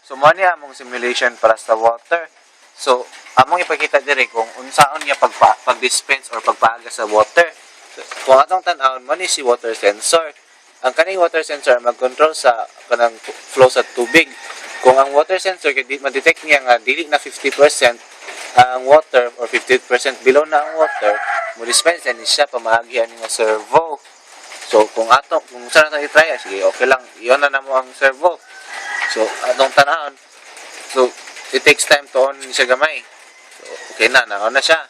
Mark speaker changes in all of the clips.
Speaker 1: So mo ni among simulation para sa water. So among ipakita diri kung unsaon niya pag-dispense or pagpaaga sa water. So, kung atong tan-awon mo ni si water sensor. Ang kaning water sensor mag-control sa kanang flow sa tubig. Kung ang water sensor kay di ma-detect niya nga dili na 50% ang water or 50% below na ang water, mo dispense ni siya pamaagi ani nga servo. So kung saan natin i-try, sige, okay lang, iyon na mo ang servo. So atong tanahon, so it takes time to on siya gamay. So okay na siya.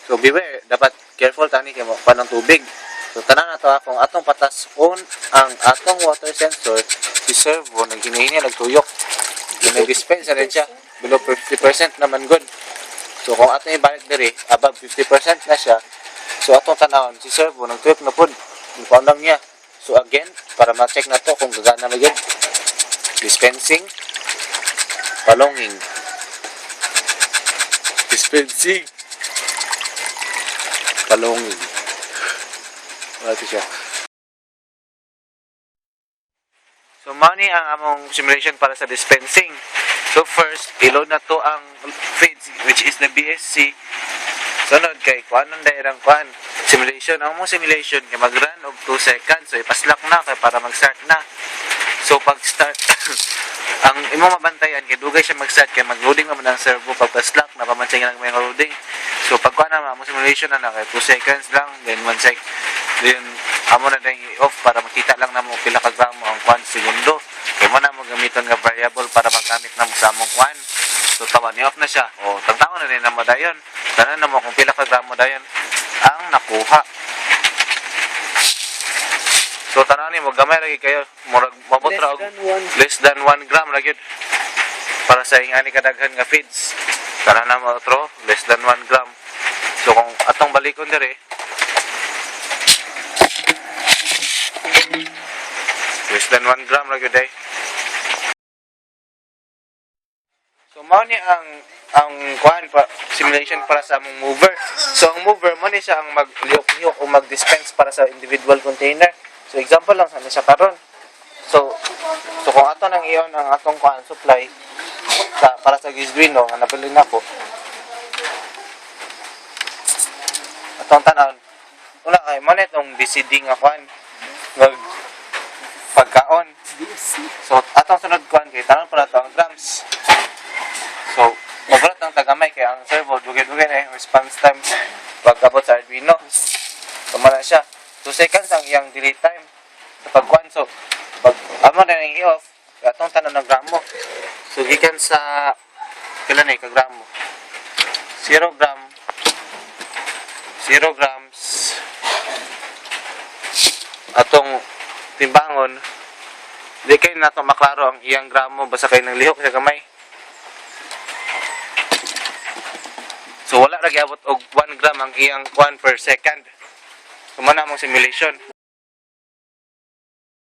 Speaker 1: So beware, dapat careful tani kay mo pa ng tubig. So tanan nato kung atong patas on ang atong water sensor, si servo naghinahin niya nagtuyok. Nag-dispense rin siya below 50% naman good. So kung atong ibalik diri above 50% na siya, so atong tanawon si servo nagtuyok na pud. Ipaundang niya. So again, para ma-check na to kung gagana magid. Dispensing, palonging. Dispensing, palonging. Wala siya. So mao ni ang among simulation para sa dispensing. So first, i-load na to ang feeds which is the BSC. Sunod kay kuanon dairang kuan simulation. Ang mong simulation kay mag-run og 2 seconds. So ipaslak na kay para mag-start na. So pag start ang imong mabantayan kay dugay siya mag-start kay mag-loading naman ang servo pag pa-slack na pamansay nga may loading. So pag kuan na mo simulation na kay 2 seconds lang then 1 sec. Then amo na dai off para makita lang namo pila ka gramo ang kuan segundo. Kay mo na mo gamiton nga variable para magamit namo sa among kuan. So tawa ni off na siya. O tagtaon na rin namo dayon. Tanan namo kung pila ka gramo dayon ang nakuha. So tanan ni mo gamay lagi kayo. Murag mabot ra og less than 1 gram ra gyud. Para sa ingani kadaghan nga feeds. Tanan na mo otro less than 1 gram. So kung atong balikon diri less than 1 gram ra gyud ay. So mao ni ang kuan pa simulation para sa among mover. So ang mover mo ni siya ang maglihok-lihok o mag-dispense para sa individual container. So example lang sa siya karon. So kung ato nang iyon ang atong kuan supply para sa Gisduino nga nabili na ko. Atong tanan. Una kay mo netong DCD nga kuan pagkaon. So atong sunod kuan kay tanan para to ang grams. So magrat ang tagamay kay ang servo dugay-dugay na response time pag-abot sa Arduino. So mana siya 2 seconds ang iyang delay time sa pagkuan. So pag amo na nang i-off atong tanan ng gramo. So gikan sa pila na ka gramo 0 gram 0 grams atong timbangon. Di kay nato maklaro ang iyang gramo basta kay nang lihok sa kamay. So wala ra gyabot og 1 gram ang iyang kuan per second. So man among simulation.